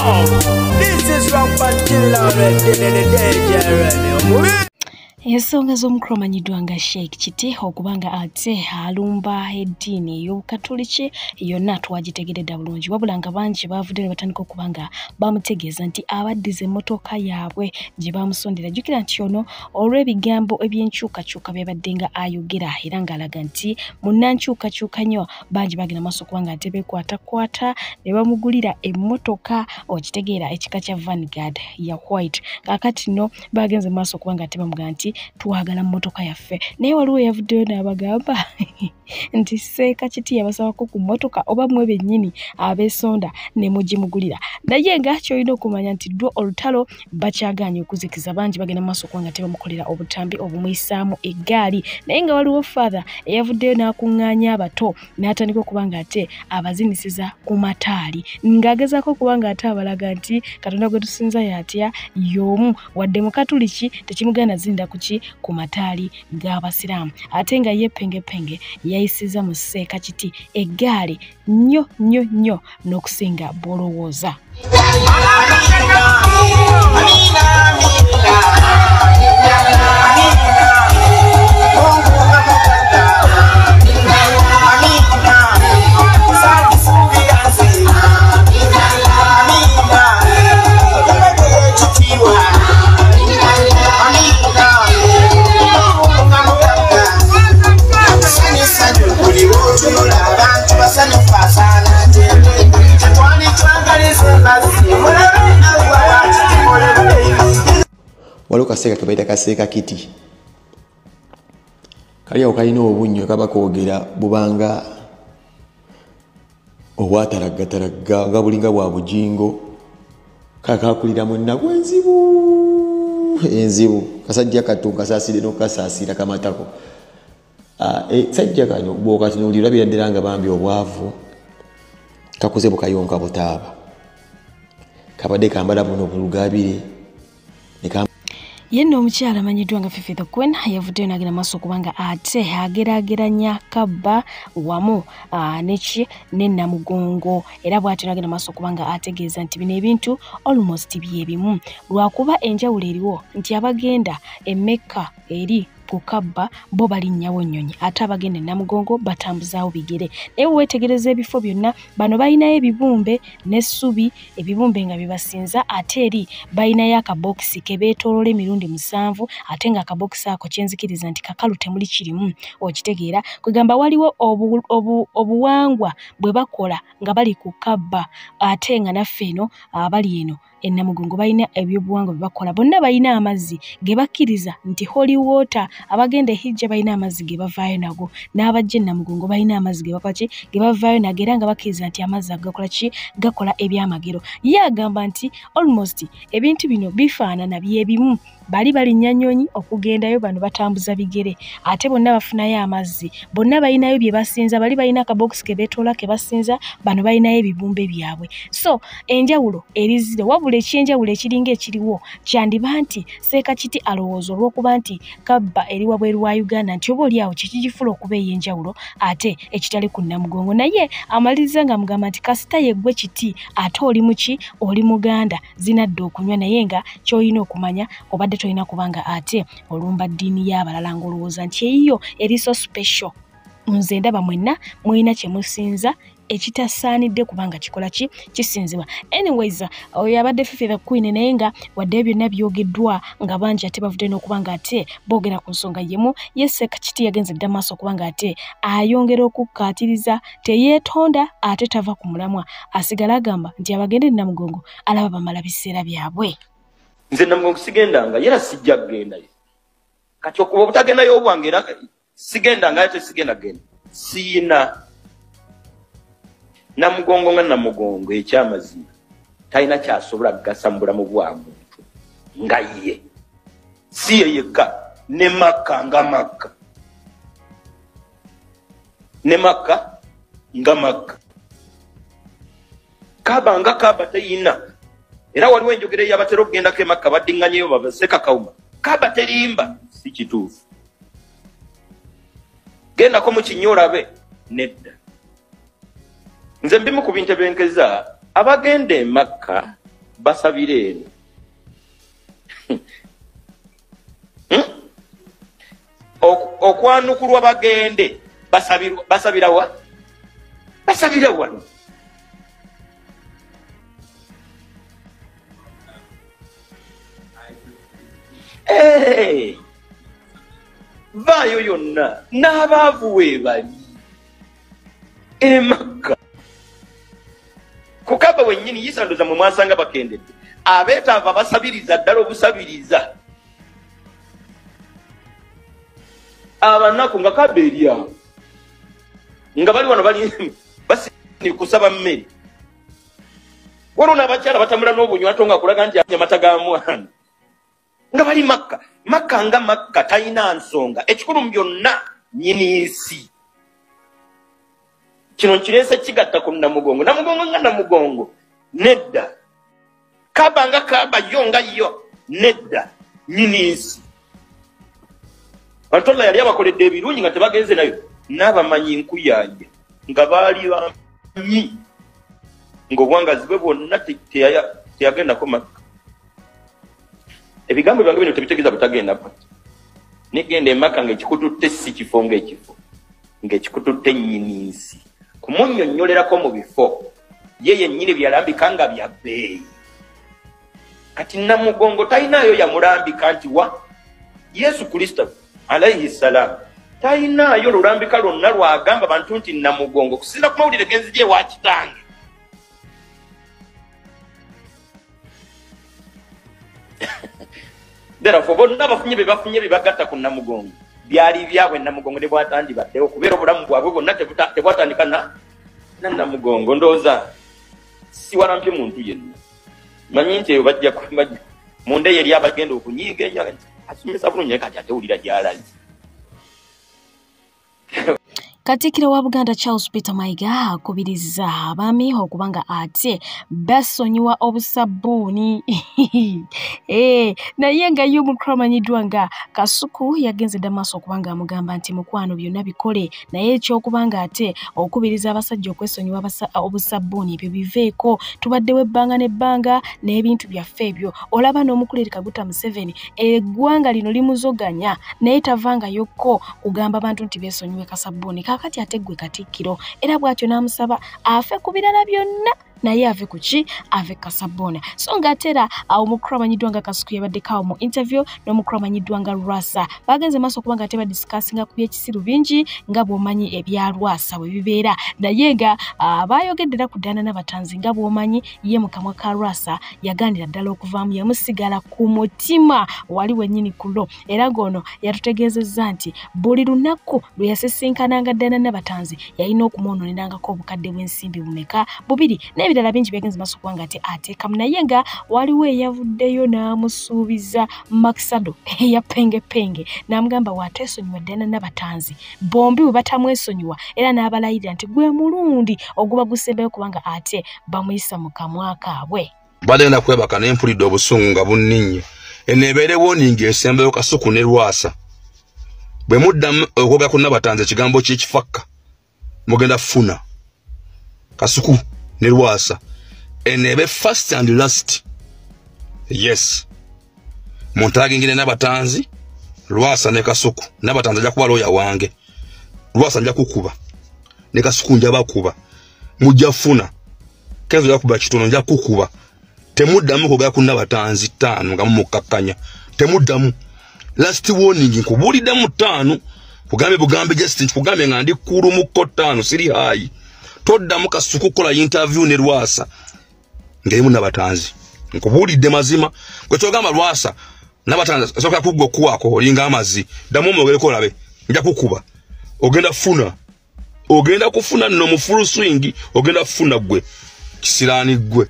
This is from Pantilla Radio. Ensonga z'omukumanyiddwa nga Sheikh Kiti okubanga ate alumba eddiini ey'Obukatoliki yonna twagitegeredde bulungi wabula nga bangi baavudde ne batandika okubanga bamutegeeza nti abaddiza emmotoka yaabwe gye bamusondera. Jjukira nti ono olw'ebigambo eby'enkyukakyuka byabadde nga ayogera era ng'alaga nti munnankyukakyuka nnyo bangi bagenda maaso okubanga ate beekwatakwata ne bamugulira emmotoka okitegeera ekika kya Vanguard ya white. Kaakati nno bagenze maaso okubanga ate bamugamba nti tuwagala mmotoka yaffe naye waliwo yavuddeyo n'abagamba nti Seeka Kiti yabasabako ku mmotoka oba mwe bennyini abeesonda ne mugimugulira. Naye nga ky'olina okumanya nti ddwo olutalo bakyagaanye okuzikiza bangi bagenda mu maaso okubanga tebamukolera obutambi obumuyisaamu eggaali naye nga waliwo father eyavuddeyo n'akuŋŋaanya abato n'atandika okubanga ate abazinisiza ku mataali ng'agezaako okubanga ate abalaga nti Katonda gwe tusinza yatya y'omu wadde mu Katuliki tekimuganda zinda ku mataali g'Abasiraamu ate nga ye pengepenge yayisiza mu Seeka Kiti eggaali nnyo n'okusinga bw'olowooza. Waliwo kaseeka ke bayita kaseeka Kiti kali awo kalina obunnyo kaba koogera bubanga obwatalaggatalagga nga bulinga bwa bujingo kakakuliramu ennaku enzibu kasajja katu kasaasire n'okukasaasira kamatako. Sajja kano bw'okatunuulira birabira ddala nga bambi obwavu kakuze bukayonka butaaba kabadde kambala buno bulugabire yenno omukyala amanyiddwa nga Fifi the Queen yavuddeyo n'agenda maaso okubanga ate ageraageranya Kabba wamu ne Namugongo era bw'atyo n'agenda maaso okubanga ategeeza nti bino ebintu almost byebimu lwakuba enjawulo eriwo nti abagenda Mecca eri ku Kabba bo balinnyawo nnyonyi ate abagenda Namugongo batambuzaawo bigere naye weetegereza ebifo byonna bano balinayo ebibumbe n'essubi ebibumbe nga bibasinza ate eri balinayo akabokisi ke beetoolola emirundi 7 ate nga akabokisi ako kyenzikiriza nti kakalu temuli kirimu okitegeera kwegamba waliwo obuwangwa bwe bakola nga bali ku Kabba ate nga naffe eno abali eno Namugongo balina ebyobuwangwa bye bakola bonna balina amazzi ge bakkiriza nti holy water abagenda hijja balina amazzi ge bavaayo nago n'abajja Namugongo balina amazzi ge bavaayo nago era nga bakkiriza nti amazzi gakola ebyamagero. Ye agamba nti almost ebintu bino bifaanana byebimu bali balinnya nnyonyi okugendayo bano batambuza bigere ate bonna bafunayo amazzi bonna balinayo bye basinza bali balina akabokisi ke beetoola ke basinza bano balinayo ebibumbe byabwe so enjawulo erizire wabula ekyenjawulo ekiringa ekiriwo kyandiba nti Seeka Kiti alowooza olw'okuba nti Kabba eri wabweru wa Uganda nti oba oli awo kikigifula okuba ey'enjawulo ate ekitali ku Namugongo naye amaliriza nga mugamba nti kasita yeggwe Kiti ate oli muki oli Muganda zinadde okunywa naye nga ky'olina okumanya obadde tolina kubanga ate olumba ddiini y'abalala ng'olowooza nti eyiyo eri so special nze ndaba mwenna mulina kye musinza ekitasaanidde kubanga kikola kisinzibwa. Anyways oyo abadde Fifi the Queen naye nga wadde byonna byogeddwa nga bangi ate bavudde n'okubanga ate boogera ku nsonga yemu ye Seeka Kiti yagenze dda maaso okubanga ate ayongera okukkaatiriza teyeetonda ate tava ku mulamwa asigala agamba nti abagende Namugongo alaba bamala biseera byabwe. Nze Namugongo sigendanga era sijja kugenda kati okuba obutagendayo obwange era sigendanga ate sigenda genda siina Namugongo nga Namugongo ekyamazima talina kyasobola kugasa mu bulamu bwa muntu nga ye si ye yekka ne Makka nga Makka ne Makka nga Makka Kabba nga Kabba tayina era waliwo enjogera y'abatera okugendako Makka baddiŋŋanyeyo babaseka kawuma Kabba terimba si kituufu gendako mu kinyolabe nedda nze mbimu ku bintu ebyenkeza abagenda Makka basabire okwanukulwa bagende basabira wa basabira wano vaayo yonna n'abaavu weebali emakka kukaba wennyini yisanduza mwe mwasanga bakendedde abeetaavu abasabiriza ddala obusabiriza abanaku nga kaba eri awo nga bali wano bali basini kusaba mmere waliwo n'abakyala batambula n'obunywato nga kulaga nti amata ga mwana nga bali makka nga makka talina nsonga ekikulu mu byonna nnyiniisi kino nkireese kigatta ku namugongo nga namugongo nedda kaba nga kaba yo nga yo nedda nnyiniisi Antola yali abakoledde ebirungi nga tebagenze nayo n'abamanyi nkuyanja nga baali bamanyi ng'obwangazi bwe bwonna teyagendako makka ebigambo byange bino tebitegeeza butagendako nigenda emakka ng'ekikututte si kifo ng'ekifo ng'ekikututte nnyiniisi kumunnyonnyolerako mu bifo ye yennyini byalambika nga bya bbeeyi kati namugongo talinayo yamulambika nti wa Yesu Kristo alayhi salam talinayo lulambika lwonna lwagamba bantu nti namugongo kusinda ku mawulire genzirye wa kitange therefore bonna abafunye bye bagatta ku namugongo byali byabwe namugongo ne bwatandibaddewo kubeera obulamu bwabwe bwonna tebwatandika na namugongo ndowooza siwalampye muntu yenna manyi nti eyo bajja munda yeri abagenda okunyiiga ennyo asomesa bulungi kati atewulira gy'alazi Katikkiro wa Buganda Charles Peter Mayiga akubiriza abaami okubanga ate basonyiwa obusabbuuni naye nga ye omukulu amanyiddwa nga Kasuku yagenze dda maaso okubanga amugamba nti mukwano byonna bikole naye ekyokubanga ate okubiriza abasajja okwesonyiwa obusabbuuni ebyo biveeko tubaddewo ebbanga n'ebbanga n'ebintu byaffe ebyo olaba n'omukulu eri Kaguta Museveni eggwanga lino limuzoganya naye tavangayokko kugamba abantu nti beesonyiwe kasabbuuni kakati ateggwe Katikkiro era bw'atyo n'amusaba afe ku birala byonna naye ave kuki ave kasabbuuni so ng'atera awo omukulu amanyiddwa nga Kasuku yabaddeko mu interview n'omukulu amanyiddwa nga Lwasa bagenze maaso okuba nga ate badisikasinga ku by'ekisiru bingi nga bw'omanyi ebya Lwasa bwe bibeera naye nga baayogeddera ku Ddana n'Abatanzi nga bw'omanyi ye mu kamwa ka Lwasa yagandira ddala okuvaamu yamusigala ku mutima wali wennyini kulo era ng'ono yatutegeezezza nti buli lunaku lwe yasesinkananga Ddana n'Abatanzi yalina okumwononerangako obukadde bw'ensimbi bumeka bubiri n'ebirala bingi byagenze maaso okuba nga ate ateekamu naye nga waliwo eyavuddeyo n'amusuubiza Makisado eya pengepenge n'amugamba waateesonyiwa Ddana n'Abatanzi bombi bwe batamwesonyiwa era n'abalayirira nti gwe mulundi oguba gusembeyo kubanga ate bamuyisa mu kamwa kaabwe badenda kwebaka n'empulidde obusungu nga bunninye eneebeerewo ninga esembeyo Kasuku ne Lwasa bwe muddamu okwogera ku N'Abatanzi ekigambo ky'ekifakka mugenda funa Kasuku ne Lwasa enebe first and last yes Montalagingire N'Abatanzi Lwasa ne Kasuku N'Abatanzi ajja kuba looya wange Lwasa nja kukuba ne Kasuku nja bakuba mujja funa Kenzo nja kuba kitono nja kukuba temuddamu kwogera ku N'Abatanzi 5 nga mumukakkanya temuddamu last warning nkubulidde mu 5 bugambe just kugambe nga ndi kulu mu 5 siri hayi toddamu Kasuku kola interview ne Lwasa ngerimu N'Abatanzi nkubulidde mazima kwe kyogamba Lwasa N'Abatanzi asoka kuggo kuwako olinga amazi damu mwogereko labe nja kukuba ogenda kufuna no mu full swing ogenda kufuna gwe kisirani gwe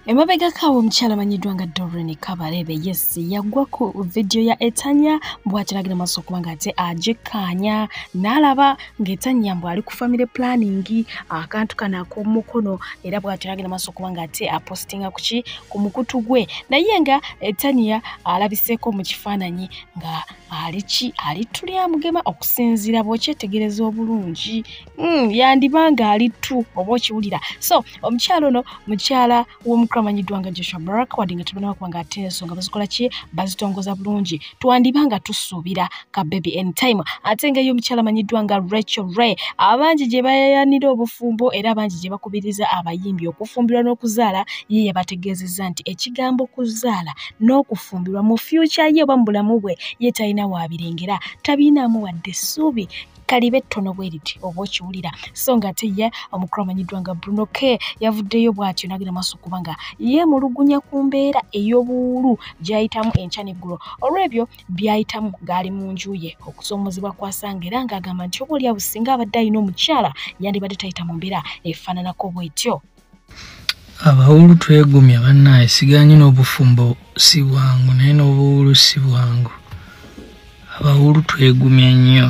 emabega kawo omukyala amanyiddwa nga Doreen Kabarebe yes yagwa ku video ya Etanya bw'akiragira maaso okuba nga ate agikkaanya n'alaba ng'Etanya mbw ali ku family planning akantu kana ak'omukono era bw'akiragira maaso okuba nga ate apostinga ku mukutu gwe naye nga Etanya alabiseeko mu kifaananyi nga alitulya mugema okusinziira bw'okyetegereza obulungi yandibanga alitu oba okiwulira. So omukyala ono mukyala w'omukulu amanyiddwa nga Joshua Baraka wadde nga tebana bakubanga ate ensonga bazikola ki bazitongoza bulungi twandibanga tusuubira ka baby anytime. Ate nga yo omukyala amanyiddwa nga Rachel Ray abangi gye bayayanira obufumbo era abangi gye bakubiriza abayimbi okufumbirwa n'okuzaala ye yabategeezezza nti ekigambo kuzaala n'okufumbirwa mu future ye oba mu bulamu bwe ye talina wabirengera tabinaamu wadde essuubi kalibe ttono bwe riti oba okiwulira. So nga ate ye omukulu amanyiddwa nga Bruno K yavuddeyo bw'atyo n'agenda maaso kubanga yeemulugunya ku mbeera ey'obuwulu gy'ayitamu enkya n'eggulo olw'ebyo by'ayitamu ng'ali mu nju ye okusoomozebwa kwasanga era ng'agamba nti oba olyawo singa abadde alina omukyala yandibadde tayita mu mbeera efaananako bw'etyo. Abawulu twegumya bannaaye siganye n'obufumbo si bwangu naye n'obuwulu si bwangu. Abawulu twegumya nnyo.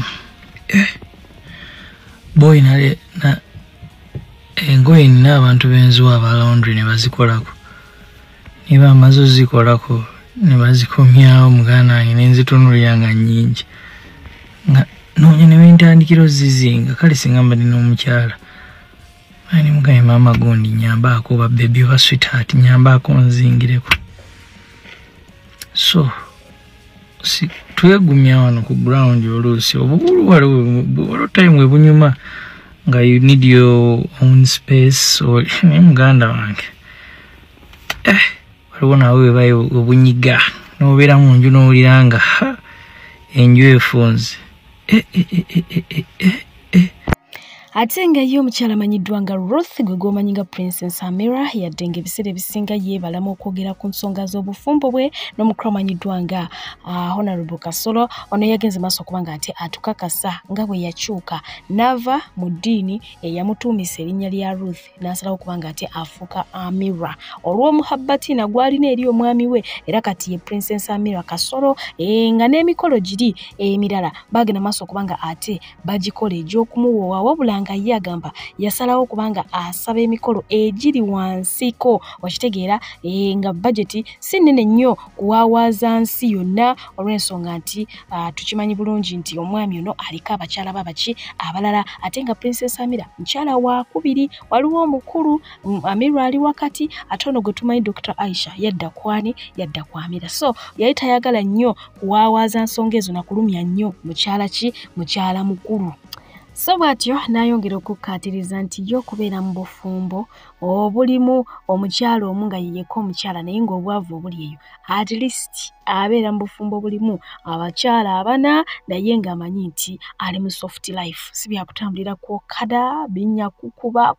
Boy na engoye nina abantu benzuwa aba laundry ne bazikolako. Niba amaze ozikolako ne bazikomyawo muganda wange ne nzitunulira nga nnyingi. Nga noonya ne bentandikira ozizinga kale singa mbadde n'omukyala. Ani mugaye mama gundi nyambaako ba baby wa sweetheart nyambaako nzingireko. So si twegumya wano ku ground oluusi obubulu waliwo time webunyuma nga you need your own space or muganda wange waliwo nawe webayo obunyiga n'obeera mu nju n'owulira nga enju efunze. Ate nga ye omukyala amanyiddwa nga Ruth gwe gwomanyi nga Princess Amira yadde nga ebiseera ebisinga yeebalamu okwogera ku nsonga z'obufumbo bwe n'omukulu amanyiddwa nga Honorable Kasolo ono yagenze maaso okubanga ate atukakasa nga bwe yakyuka n'ava mu ddiini eyamutuumisa erinnya lya Ruth n'asalawo okubanga ate afuuka Amira olw'omuhabbati nagwalina eri omwami we era kati ye Princess Amira Kasolo nga n'emikolo giri emirala bagenda maaso okubanga ate bagikola egy'okumuwoowa wabula nga ye agamba yasalawo kubanga asaba emikolo egiri wansiko okitegeera nga budget si nnene nnyo kuwaawaza nsi yonna olw'ensonga nti tukimanyi bulungi nti omwami ono aliko abakyala babaki abalala ate nga Princess Amira mukyala wakubiri waliwo omukulu Amira ali wakati ate ono gwe tumanyi Dr. Aisha yadda kwani yadda kwa Amira so yali tayagala nnyo kuwaawaza nsonga ezo nakulumya nnyo mukyala mukulu. So bw'atyo n'ayongera okukkaatiriza nti yo okubeera mu bufumbo obulimu omukyala omu nga yeyeko omukyala naye ng'obwavu obuli eyo at least abeera mu bufumbo bulimu abakyala abana naye ng'amanyi nti ali mu soft life si byakutambulira kwokada binnya kukuba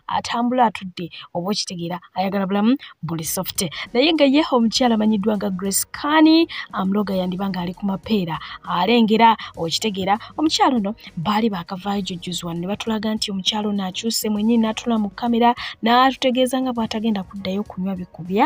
atambula atudde oba okitegeera ayagala bulamu buli soft naye nga ye omukyala amanyiddwa nga Grace Kani amuloga yandiba ng'ali ku mapeera alengera okitegeera omukyala ono baali bakavaayo jjujjuzwa ne batulaga nti omukyala ono akyuse mwennyini n'atula mu kamera n'atutegeeza nga bw'atagenda kuddayo kunywa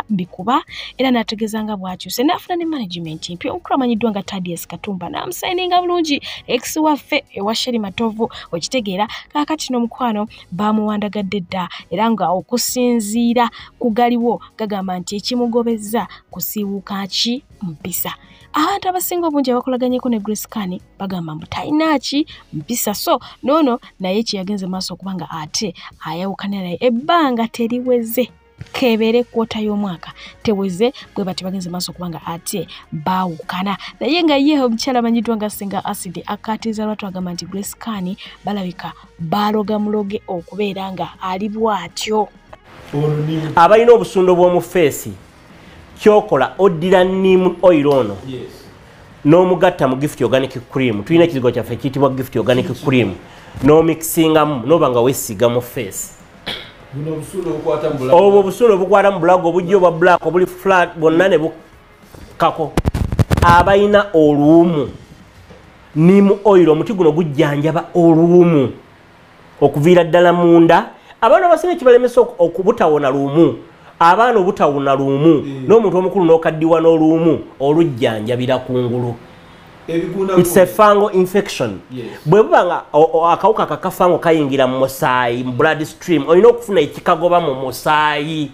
bikuba era n'ategeeza nga bw'akyuse n'afuna ne management mpya omukulu amanyiddwa nga Thaddeus Katumba n'amusayininga bulungi ex waffe ewa Sheri Matovu okitegeera kaakati n'omukwano bamuwandagadde dda era nga okusinziira ku galiwo gagamba nti ekimugobezza kusiiwuka ki mpisa. Abantu abasinga obungi abakolaganyeko ne Grace Kani bagamba mbu talina ki mpisa so noono naye kyeyagenze maaso okubanga ate ayawukana naye ebbanga teriweze kebere kwota y'omwaka teweze bwe bati bagenze maaso okubanga ate baawukana naye nga ye omukyala amanyiddwa nga Senga Acid akkaatiriza lwatu agamba nti Grace Kani balabika baaloga muloge okubeera nga ali bw'atyo. Abalina obusundo bw'omu feesi kyokola oddira neem oil ono n'omugatta mu Gift Organic Cream tulina ekizigo kyaffe kiyitibwa Gift Organic Cream n'omixingamu n'oba nga weesiga mu feesi obwo obusulo obukwata mu bulago obujja obwa black obuli flat bwonna ne bukako abalina oluwumu neem oil omuti guno gujjanjaba oluwumu okuviira ddala munda abaana basinga kibalemesa okubutawona luumu abaana obutawona luumu n'omuntu omukulu n'okaddiwa n'oluumu olujjanjabira kungulu. It's a fungal infection. Bwe buba nga akawuka kakafango kayingira mu musaayi mu blood stream olina okufuna ekikagoba mu musaayi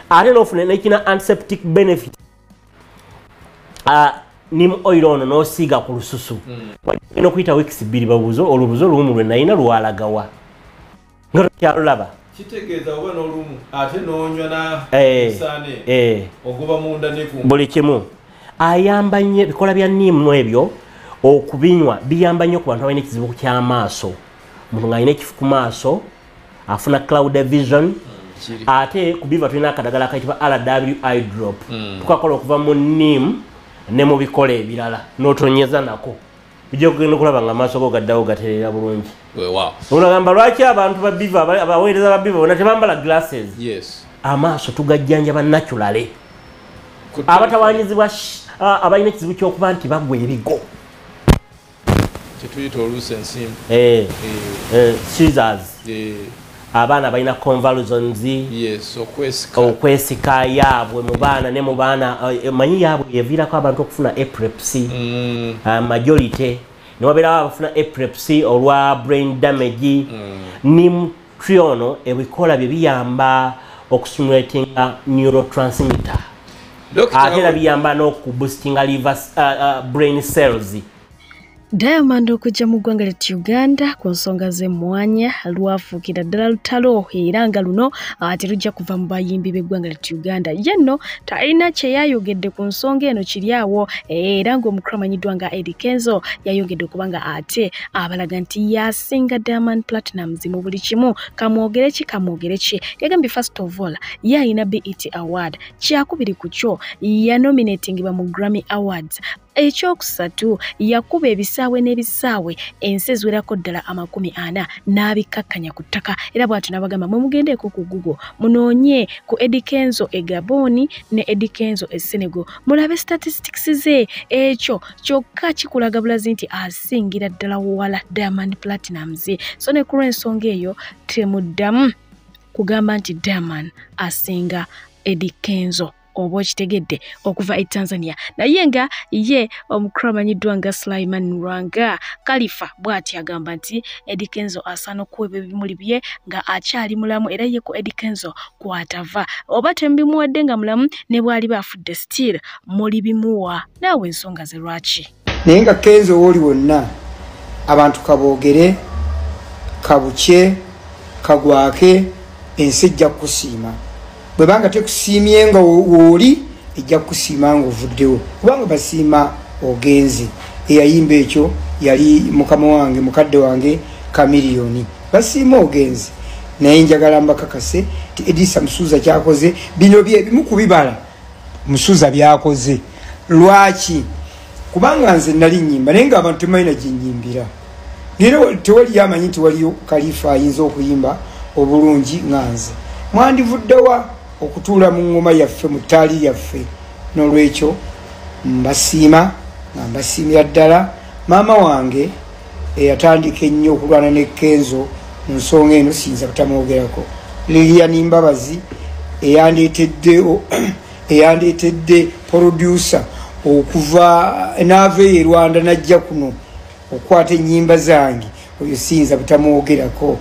ate n'ofuna n'ekina antiseptic benefit. neem oil ono n'osiiga ku lususu olina okuyita weeks 2 babuuzo olubuzo olumu lwe nalina lwalagawa nga tokyalulaba kitegeeza oba n'olumu ate n'onywa na saane ogoba munda ne ku buli kimu ayamba nnyo ebikola bya neem ebyo okubinywa biyamba nnyo ku bantu abalina ekizibu ky'amaaso omuntu ng'alina ekifu ku maaso afuna cloud vision ate ku biva tulina akadagala akayitibwa RW eye drop tukakola okuva mu neem ne mu bikola ebirala n'otonyeza nako bijja kugenda okulaba nga amaaso go gaddawo gatereera bulungi olagamba lwaki abantu babiva abaweereza babiva bona tebambala glasses amaaso tugajjanja naturally abatawanyizibwa abalina ekizibu ky'okuba nti bagwa ebigo kyetuyita oluusi ensimbu scissors abaana balina convulsions okwesika yaabwe mu baana ne mu baana manyi yaabwe yeviirako abantu okufuna epilepsy majority ne wabeerawo abafuna epilepsy olwa brain damage neem tree ono ebikola bye biyamba okustimulatinga neurotransmitter ate era biyamba n'okuboostinga brain cells. Diamond okujja mu ggwanga lya Uganda ku nsonga z'emmwanya lwafuukira ddala lutalo era nga luno terujja kuva mu bayimbi b'eggwanga lya Uganda. Ye nno talina kye yayogedde ku nsonga eno kiri awo era ng'omukulu amanyiddwa nga Eddie Kenzo yayongedde okuba nga ate abalaga nti yasinga Diamond Platnumz mu buli kimu. Kamwogere ki yagambye first of all ye alina BET Award kyakubiri ku kyo yanominatingibwa mu Grammy Awards. Ekyokusatu yakuba ebisaawe n'ebisaawe ensi eziwerako ddala 40 n'abikakkanya ku ttaka era bw'atyo n'abagamba mwe mugendeeko ku Google munoonye ku Eddie Kenzo e Gabon ne Eddie Kenzo e Senegal mulabe statistics ze ekyo kyokka kikulaga bulazi nti asingira ddala wala Diamond Platnumz. So ne ku lw'ensonga eyo temuddamu kugamba nti Diamond asinga Eddie Kenzo oba kitegedde okuva e Tanzania. Naye nga ye omukulu amanyiddwa nga Sulaiman Rwanga Khalifa bw'ati agamba nti Eddie Kenzo asaana okuweebwa ebimuli bye nga akyali mulamu era ye ku Eddie Kenzo kwatava oba tembimuwadde nga mulamu ne bw'ali bafudde still muli bimuwa. Naawe ensonga ze lwaki naye nga Kenzo woli wonna abantu kaboogere kabuke kagwake ensi ejja kusiima bwebanga tekusiimye nga wooli ejja kusiima nga ovuddewo kubanga basiima ogenzi eyayimba ekyo yali mukama wange mukadde wange Kamiliyoni basiima ogenzi naye njagala mbakakase ti Edisa Musuuza kyakoze bino byebimu kubibala Musuuza byakoze lwaki kubanga nze nali nnyimba naye nga abantu temalina ginyimbira nera tewali yamanyi nti waliyo Khalifa ayinza okuyimba obulungi nga nze mwandivuddewa okutuula mu ngoma yaffe mu ttaali yaffe n'olwekyo mbasiima nga mbasiimira ddala maama wange eyatandika ennyo okulwana ne Kenzo mu nsonga eno siyinza butamwogerako Lilian Mbabazi eyandeetedde producer okuva naava e Rwanda najja kuno okwata ennyimba zange oyo siyinza butamwogerako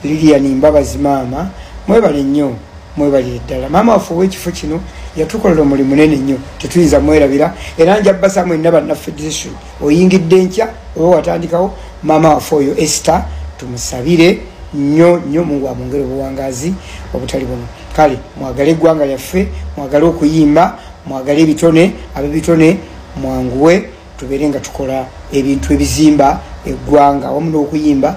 Lilian Mbabazi maama mwebale nnyo mwebali ddala maama waffe ow'ekifo kino yatukolera omulimu munene nnyo tetuyinza mwerabira era njabbasamu enna bannaffe decision oyingidde nkya oba watandikawo maama waffe oyo Esther tumusabire nnyo mungere obuwangazi obutali buno kale mwagale eggwanga lyaffe mwagale okuyimba mwagale ebitone ab'ebitone mwanguwe tubeere nga tukola ebintu ebizimba eggwanga wamu n'okuyimba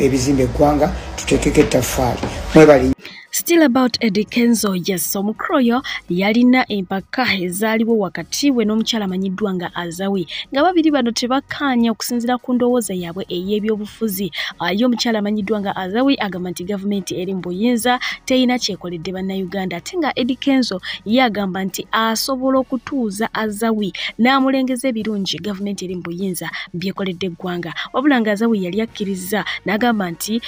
ebizimba eggwanga tuteekeko ettaffaali mwebali. Still about Eddie Kenzo, yes, omukroyo yalina empaka ezaaliwo wakati we n'omukyala amanyiddwa nga Azawi nga babiri bano tebakkaanya okusinziira ku ndowooza yaabwe ey'ebyobufuzi. Ye omukyala amanyiddwa nga Azawi agamba nti gavumenti eri mu buyinza terina kyekoledde bannayuganda ate nga Eddie Kenzo ye agamba nti asobola okutuuza Azawi n'amulengeza ebirungi gavumenti eri mu buyinza byekoledde eggwanga wabula nga Azawi yali akkiriza n'agamba nti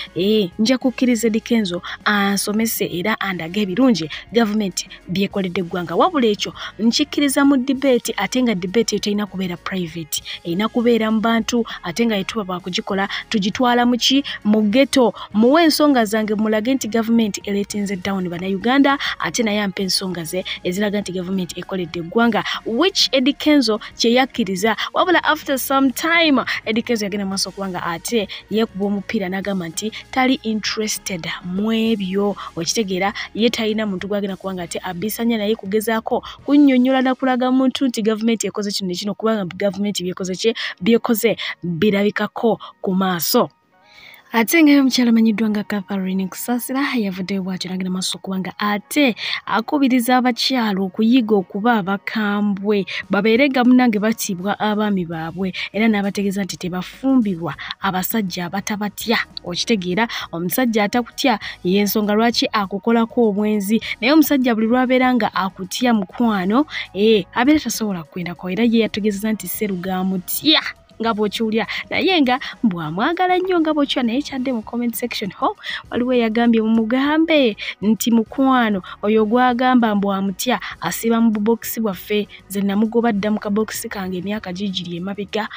nja kukkiriza Eddie Kenzo ansomese ate era andaga ebirungi government byekoledde eggwanga. Wabula ekyo nkikkiriza mu debate ate nga debate etayina kubeera private, erina kubeera mu bantu ate nga yetuba bakugikola tugitwala muki mu ghetto. Muwe ensonga zange mulage nti government eleetinze down bannayuganda ate naye ampa ensonga ze eziraga nti government ekoledde eggwanga, which Eddie Kenzo kye yakkiriza. Wabula after some time Eddie Kenzo yagenda maaso okubanga ate yeekuba omupiira n'agamba nti tali interested mu ebyo. Okitegeera ye talina muntu gwagenda kubanga ate abisanya naye kugezaako kunnyonnyola na kulaga muntu nti government ekoze kino ne kino kubanga government byekoze birabikako ku maaso. Ate nga omukyala amanyiddwa nga Catherine Kusasira yavuddeyo bw'atyo n'agenda maaso okubanga ate akubiriza abakyala okuyiga okuba abakambwe babeere gamunange batiibwa abaami baabwe era n'abategeeza nti tebafumbirwa abasajja abatabatya. Okitegeera omusajja atakutya y'ensonga lwaki akukolako obwenzi, naye omusajja buli lwabeera nga akutya mukwano abeera tasobola kwendako era ye yategeeza nti Sseruga amutya nga bw'okiwulira naye nga bw'amwagala nnyo nga bw'okiwa. Naye kyadde mu comment section waliwo eyagambye mumugambe nti mukwano oyo gwagamba mbwamutya asiba mu bubokisi bwaffe, nze namugoba dda mu kabokisi kange emyaka gigiri emabega.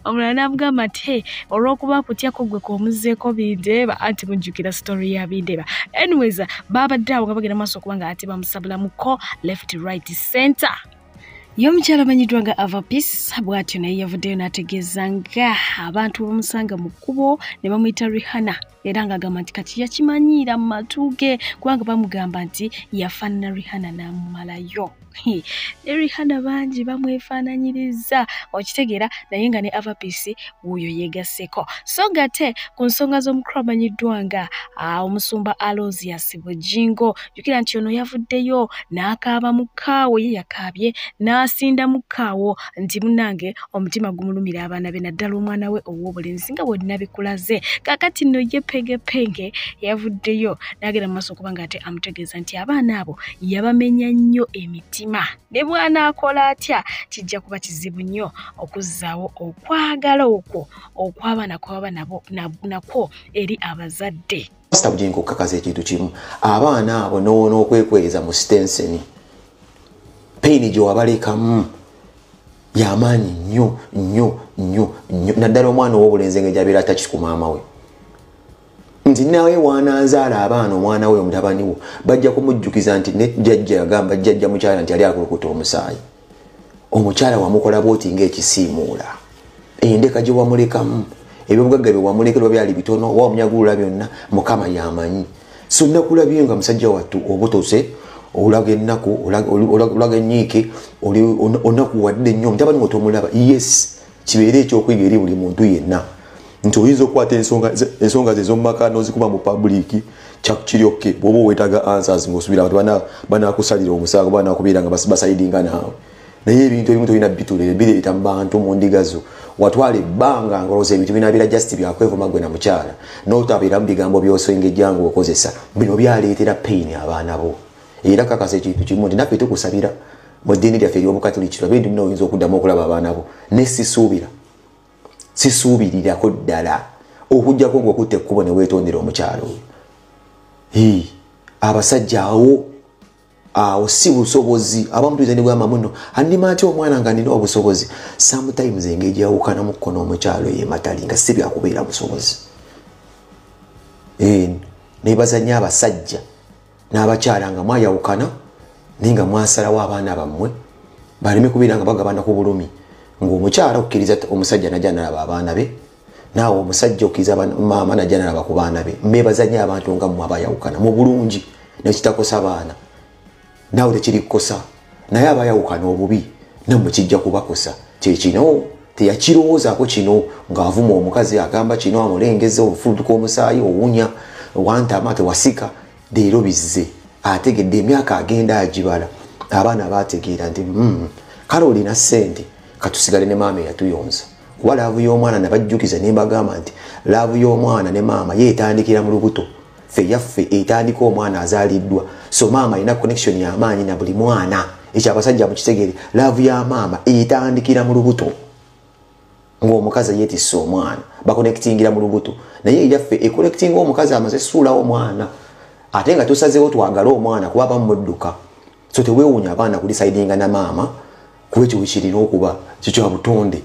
Omulala n'amugamba nti olw'okuba akutyako gwe komuzeeko Bindeeba anti mujjukira story ya Bindeeba. Anyways babadde awo nga bagenda maaso okubanga ate bamusabulamuko left right center. Y'omukyala amanyiddwa nga Ava Peace bw'atyo naye yavuddeyo n'ategeeza nga abantu bamusanga mu kkubo ne bamuyita Rihanna era ng'agamba nti kati yakimanyiira mu matu ge kubanga bamugamba nti yafaanana Rihanna n'amumalayo. Rihanna bangi bamwefaananyiriza, okitegeera naye nga ne Ava Peace wuuyo yeegasseko. So ngate ku nsonga z'omukulu amanyiddwa nga omusumba Aloysius Bujingo, jjukira nti ono yavuddeyo n'akaaba mu kkaawo, ye yakaabye n'asinda mu kkaawo nti munnange omutima gumulumira abaana be naddala omwana we ow'obulenzi nga bw'olina bikulaze. Kaakati nno ye pengepenge yavuddeyo n'agenda mu maaso okuba nga ate amutegeeza nti abaana abo yabamenya nnyo emitima ne bw'anaakola atya kijja kuba kizibu nnyo okuzzaawo okwagala okwo okw'abaana kw'aba nakwo eri abazadde. Pastor Bujingo okukakaza ekintu kimu, abaana abo n'okwekweza mu Stenseni paini gye wabalekamu y'amaanyi nnyo naddala omwana ow'obulenzi nga gy'abeera ataki ku maama we nti nawe waanazaala abaana omwana we omutabani wo bajja kumujjukiza nti ne jjajja yagamba jjajja mukyala nti ali akulukuta omusaayi. Omukyala wamukola bwoti ng'ekisiimuula, endeka gye wamulekamu ebyobugagga bye wamulekerwa byali bitono oba omunyagulula byonna Mukama y'amanyi. So nakulabye nga musajja wattu obutose olaga ennaku olaga ennyiike onakuwadde nnyo omutabani wo tomulaba. Yes, kibeere ekyokuyiga eri buli muntu yenna nti oyinza okukwata ensonga ze z'omumaka n'ozikuba mu public kyakiryokke bw'oba weetaaga answers ng'osuubira abantu banaakusalira omusango banaakubeera nga basayidinga naawe. Naye ebintu ebimu tolina bitulire bireeta mu bantu mu ndiga zo watwala ebbanga ng'olowooza ebintu binaabira just byakwevuma gwe na mukyala n'otabeeramu bigambo by'osengejja ng'okozesa bino byaleetera pain abaana bo. Era kakasa ekintu kimu nti naffe tukusabira mu ddiini lyaffe ery'obukatoliki tulabe nti muno oyinza okuddamu okulaba abaana bo ne sisuubirirako ddala okujjako ng'okutta ekkubo ne weetondera omukyalo oyo. Abasajja awo si busobozi abamutuuza ne bwama muno andima ati omwana nga nina obusobozi sometimes engeri gyawukanamu kkono omukyalo yematali nga si byakubeera busobozi. Nebaza nnyo abasajja n'abakyala nga mwayawukana naye nga mwasalawo abaana bammwe baleme kubeera nga bagabana ku bulumi ng'omukyala okkiriza omusajja najja nalaba abaana be naawe omusajja okkiriza maama najja nalaba ku baana be. Mbebaza nnyo abantu nga mmwe abayawukana mu bulungi nekitakosa baana naawe tekirikukosa naye abayawukana obubi nammwe kijja kubakosa. Kyekino teyakirowoozaako kino ng'avuma omukazi agamba kino amulengeza obufulutuka omusaayi owunya wantama tewasika leero bizze ategedde emyaka agenda agibala abaana baategeera nti kale olina ssente katusigale ne maama eyatuyonza kuba laavu y'omwana nabajjukiza ne mbagamba nti laavu y'omwana ne maama yeetandikira mu lubuto ffe yaffe etandika omwana azaaliddwa. So maama alina connection y'amaanyi na buli mwana ekyo abasajja mukitegere laavu ya maama etandikira mu lubuto ng'omukazi yeetisse omwana bakonectingira mu lubuto naye yaffe ekonectinga omukazi amaze suulawo omwana ate nga tusazeewo twagala omwana kuba bamudduka so teweewuunya abaana kulisaidinga na maama kuba ekyo wekirina okuba kikya butonde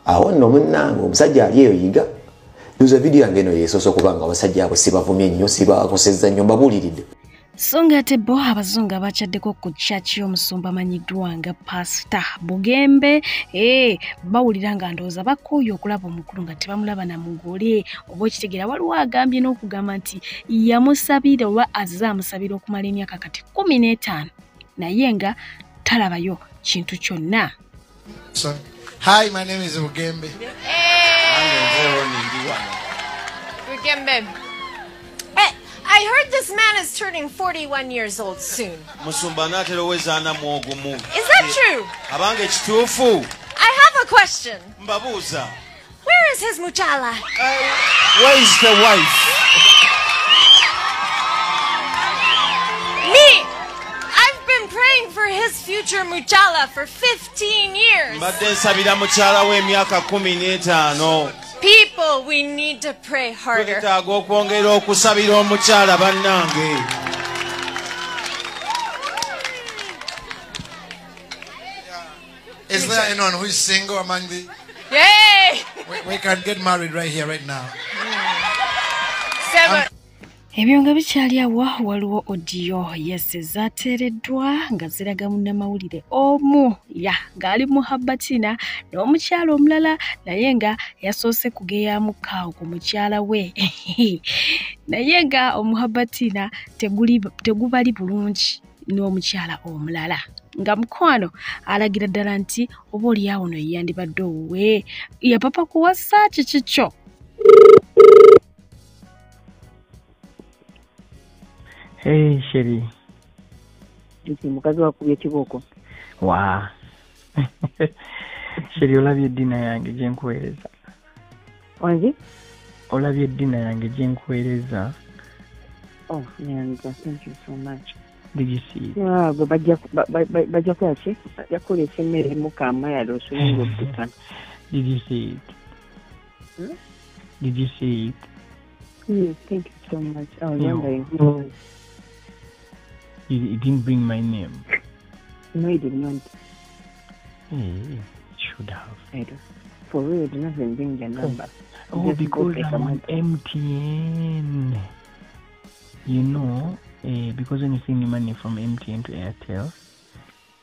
awo nno munnange omusajja ali eyo yiga yuza vidiyo yange eno yeesoose okuba nga abasajja abo sibavumye nnyo sibakosezza nnyo mbabuuliridde so ng'ate bo abazungu abakyaddeko ku church y'omusumba amanyiddwa nga Pastor Bugembe bawulira nga ndowooza bakooye okulaba omukulu nga tebamulaba na mugole oba ekitegeera waliwo agambye n'okugamba nti yamusabira oba azze amusabira okumala emyaka kati 15 naye nga talabayo kintu kyonna. Hi, my name is Bugembe. Bugembe. I heard this man is turning 41 years old soon. Is that true? I have a question. Where is his muchala? Where is the wife? Me! I've been praying for his future muchala for 15 years. People, we need to pray harder. Is there anyone who is single among the... Yay! We can get married right here, right now. 7. Ebyo nga bikyali awo waliwo odiyo zaateereddwa nga ziraga munnamawulire omu ng'ali mu Habatina n'omukyala omulala naye nga yasoose kugeyamu kaawo ku mukyala we naye nga omuhabatina tegubali bulungi n'omukyala omulala nga mukwano alagira ddala nti oba oli awo no yandibadde owuwe yapapa kuwasa kikikyo. Hey, Sherry. Nti mukazi wakubye kiboko. Wa. Sherry, olabye dina yange gye nkuweereza. Wanzi? Olabye dina yange gye nkuweereza. Oh, Nyanja, thank you so much. Did you see it? Yeah, bajja kwaki? Bajja kuleesa emmere mukama yali osulunga obututana. Did you see it? Did you see it? Yes, thank you so much. I was wondering. You didn't bring my name. No, you did not. Hey, it should have. I do. For real, you didn't even bring your number. Oh, because I'm on MTN. You know, because when you send money from MTN to Airtel,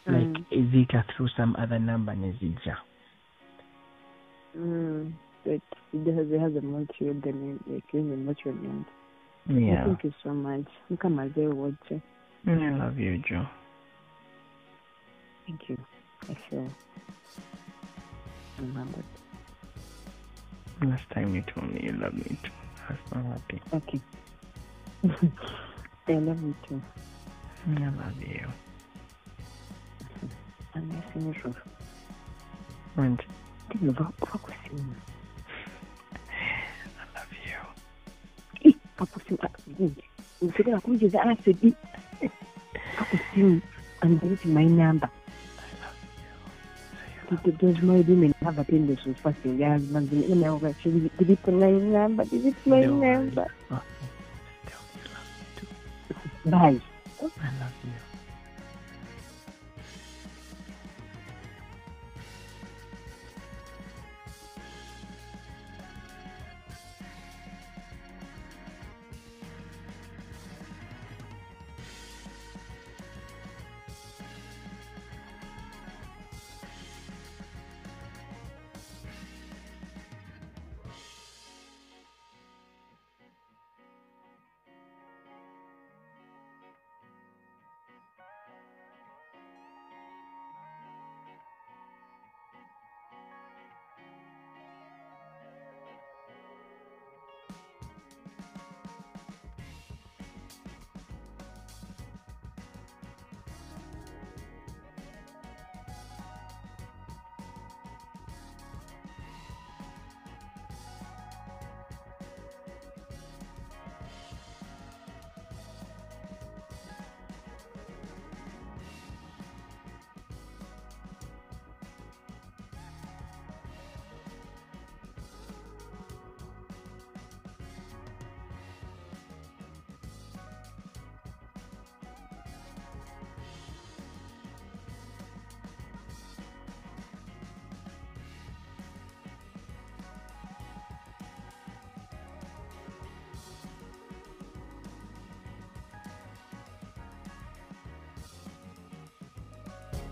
like Zika through some other number, Nezija. But it has a multi then like even what you want. Yeah. Thank you so much. Come as there watch. I love you, Joe. Thank you. I feel remembered. Last time you told me you love me too. I was not happy. Okay. I love you too. I love you. I'm missing you. And I love you. And this is my number. Those my women have attended to fasting. Their husbands delete my number. Delete my number. Bye. I love you.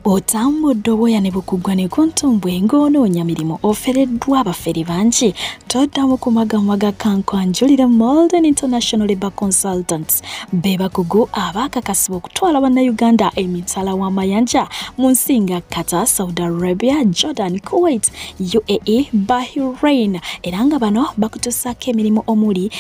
Otambudde obwoya ne bukugwa ne kuntumbwe ng'onoonya mirimu ofereddwa abafere bangi toddamu kumagamaga kankwanjulira Malden International Labour Consultants be bakugu abaakakasibwa okutwala bannayuganda emitala w'amayanja mu nsi nga Qatar, Saudi Arabia, Jordan, Kuwait, UAE, Bahrain era nga bano bakutusaako emirimu omuli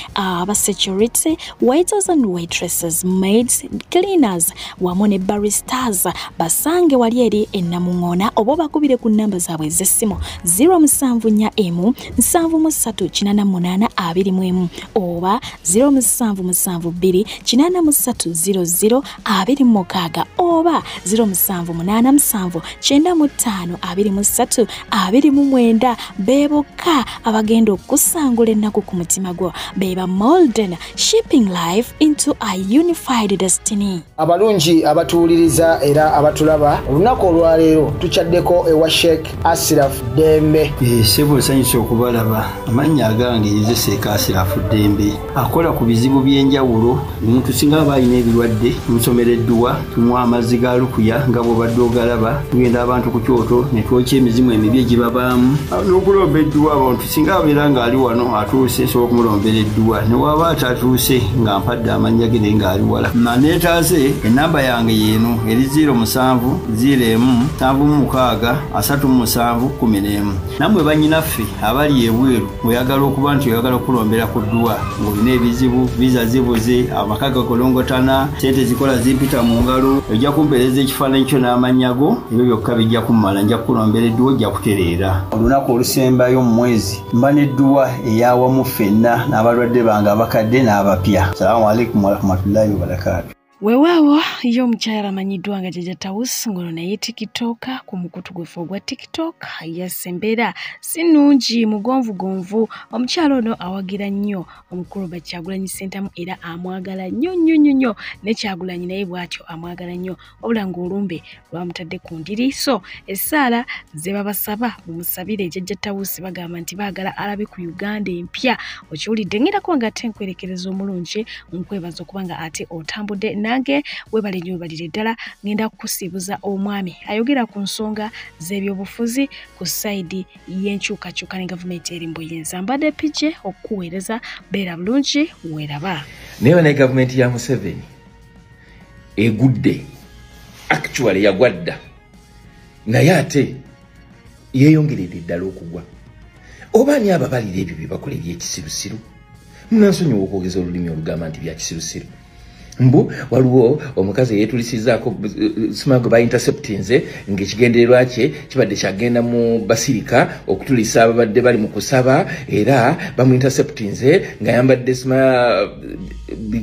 security, waiters and waitresses, maids, cleaners wamu ne baristas. Basange wali eri Ennamuŋŋoona oba bakubire ku nnamba zaabwe ez'essimu 074 73888 oba 0772 8300 26 oba 0787 95 23 be bokka abagenda okusangula ennaku ku mutima gwo. Beba Malden, shipping life into a unified destiny. Abalungi abatuuliriza era abatulaba olunaku olwaleero tuchaddeko ewa Sheikh Ashraf Dembe. Sebo sanyusa okubalaba amannya agange Seeka Ashraf Dembe akola ku bizibu by'enjawulo. Omuntu singa balina ebirwadde musomereddwa tunywa amazzi ga lukuya nga bw'obadde ogalaba tugenda abantu ku kyoto ne twokya emizimu emibi egibabaamu n'okulombeddwa abantu singa abeera ng'ali wano atuuse sobola okumulombereddwa ne waba atatuuse nga mpadde amannya ge ng'ali wala naneetaase ennamba yange yeeno eri 0707763711 nammwe bannyinaffe abali ebweru oyagala okuba nti oyagala okulombera ku ddwa ng'olina ebizibu viza zibuze amaka gakolongotana sente zikola zimpita mu ngalo ojja kumpeereza ekifaananyi kyo n'amannya go ebyo byokka bijja kummala nja kukulombera edduwa ojja kutereera. Olunaku olusembayo mu mwezi mba n'edduwa ey'awamu ffenna n'abalwadde bange abakadde n'abapya. Salaamu alaikum warahmatullahi wabarakatuh. Weewaawo yo omukyala amanyiddwa nga Jjajja Tawusi ngono naye tikitoka ku mukutu gwefe ogwa tiktok yasembeera si nnungi mugonvugonvu. Omukyala ono awagira nnyo omukulu Kyagulanyi Ssentamu era amwagala nnyo ne Kyagulanyi naye bw'atyo amwagala nnyo wabula ng'olumbe lwamutadde ku ndiriiso. Essaala ze babasaba mumusabire Jjajja Tawusi bagamba nti baagala alabe ku Uganda empya. Okiwulidde ng'erako nga ate nkwerekereza omulungi nkwebaza okuba nga ate otambudde nange webale nnyo webalire ddala ngenda kukusiibuza omwami ayogera ku nsonga z'ebyobufuzi ku sayidi y'enkyukakyuka ne gavumenti eri mbuyinza. Mbadde pije okuweereza beera bulungi weeraba. Naye ne gavumenti ya Museveni egudde actually yagwadda naye ate yeeyongeredde ddala okugwa. Oba ani ababalira ebyo bye bakola ebyekisirusiru? Munansonyiwa okwogeza olulimi olugamba nti bya kisirusiru. Mbu waliwo omukazi yeetulisizaako simango ba interceptinze ng'ekigendererwa kye kibadde kyagenda mu basirika okutulisa ababadde bali mu kusaba era bamu interceptinze ng'ayambadde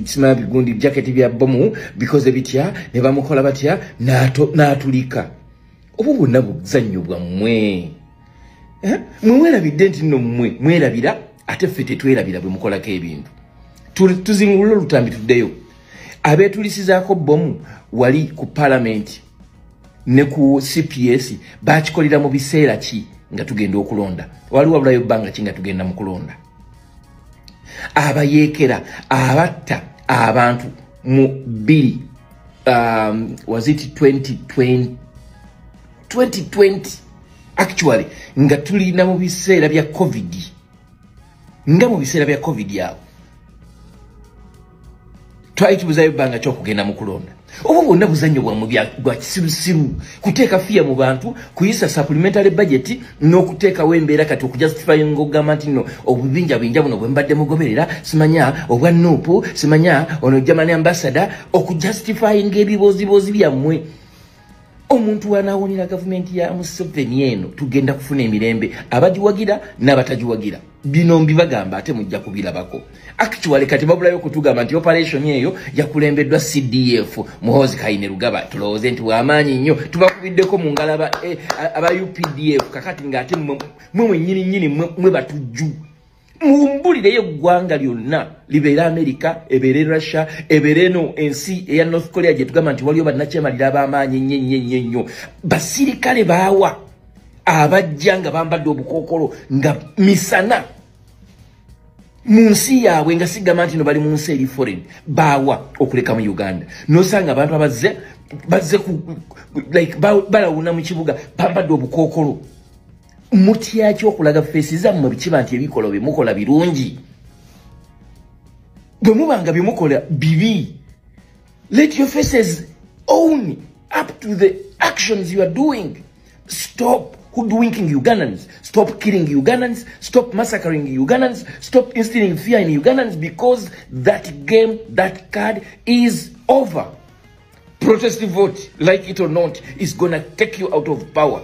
sima bigundi jaketi bya bomu bikoze bitya ne bamukola batya n'atulika. Obwo bwonna buzannyo bwammwe mwerabidde nti nno mmwe mwerabira ate ffe tetwerabira bwe mukolako ebintu. Tuzingulula olutambi tuddeyo. Abeetulisizaako bomu wali ku parliament ne ku CPS bakikolera mu biseera ki nga tugenda okulonda? Waliwo wabulayo bbanga ki nga tugenda mu kulonda? Abayeekera abatta abantu mu bbiri was it 2020 actually nga tulina mu biseera bya covid yawo twayitubuzayo bbanga ky'okugenda mu kulonda. Obwo bwonna buzannyo bwammwe bwa kisirusiru kuteeka fiya mu bantu kuyisa supplementary budget n'okuteekawo embeera kati okujustify ng'ogamba nti nno obubinjabinja buno bwe mbadde mugoberera simanya obwa nuupu simanya ono German ambassador okujustify ng'ebiboozibozi byammwe. Omuntu wanaawonera gavumenti ya Museveni eno tugenda kufuna emirembe abagiwagira n'abatagiwagira. Bino mbibagamba ate mujja kubirabako. Actually kati babulayo okutugamba nti operation eyo yakulembeddwa CDF Muhoozi Kainerugaba tulowooze nti w'amaanyi nnyo tubakubiddeko mu ngalo aba UPDF kakati ng'ate mwe nnyini mwe batujju. Mumbulireyo eggwanga lyonna libeera Amerika ebeere Russia ebeere eno ensi eya North Korea gye tugamba nti waliyo bannakyemalira ab'amaanyi nnyo basirikale baawa abajja nga bambadde obukookolo nga misana mu nsi yaabwe nga sigamba nti no bali mu nsi eri foreign baawa okuleka mu Uganda. Nosanga abantu abazze bazze like balawuna mu kibuga bambadde obukokolo mutya kyo okulaga face zammwe bikiba nti ebikolo bimukola birungi bwe mubanga bimukola bibi let your faces own up to the actions you are doing. Stop hoodwinking Ugandans. Stop killing Ugandans. Stop massacring Ugandans. Stop instilling fear in Ugandans because that game, that card is over. Protest vote, like it or not, is gonna take you out of power.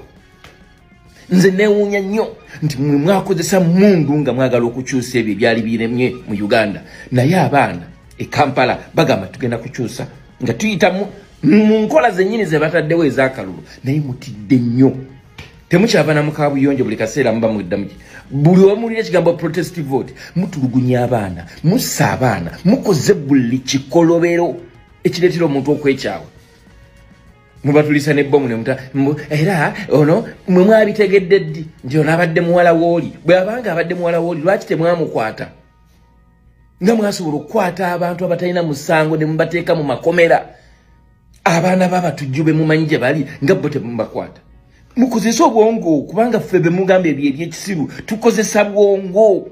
Nze newunya nnyo nti mwakozesa mundu nga mwagala okukyusa ebyo byali biremye mu Uganda naye abaana e Kampala bagamba tugenda kukyusa nga tuyita mu nkola zennyini ze bataddewo ez'akalulu naye mutidde nnyo temukyavana mu kaabuyonjo buli kaseera muba muddamu buli wamulira ekigambo protest vote mutulugunya abaana mussa abaana mukoze buli kikolobero ekireetera omuntu okwekyawa mubatulisa nebbomu nemuta era ono mwe mwabitegedde ddi nti ono abadde muwala wooli bwe abanga abadde muwala wooli lwaki temwamukwata nga mwasobola okukwata abantu abatalina musango ne mubateeka mu makomera abaana b'abatujju be mumanyi gye bali nga bo temubakwata mukozesa obwongo kubanga ffe be mugamba ebyo ebyekisiru tukozesa bwongo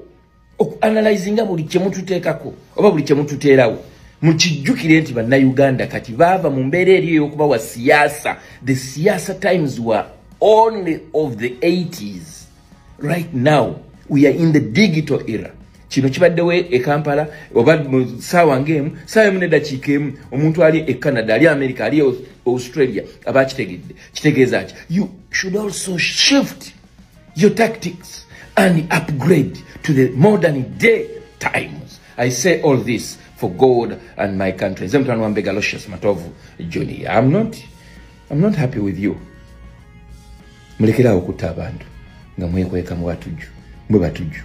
okuanalyzinga buli kye mututeekako oba buli kye mututeerawo mukijjukire nti bannayuganda kati baava mu mbeera eri ey'okuba wa siyaasa. The siyaasa times were only of the 80s. Right now we are in the digital era. Kino kibaddewo e Kampala oba mu ssaawa ng'emu ssaawa emu n'eddakiika emu omuntu ali e Canada ali America ali Australia aba kitegedde kitegeeza ki you should also shift your tactics and upgrade to the modern day times. I say all this for God and my country. Zemtano Wambe Galoshes Matovu Johnny. I'm not happy with you. Mulekera okuta abantu nga mwekweka mu batuju. Mwe batuju.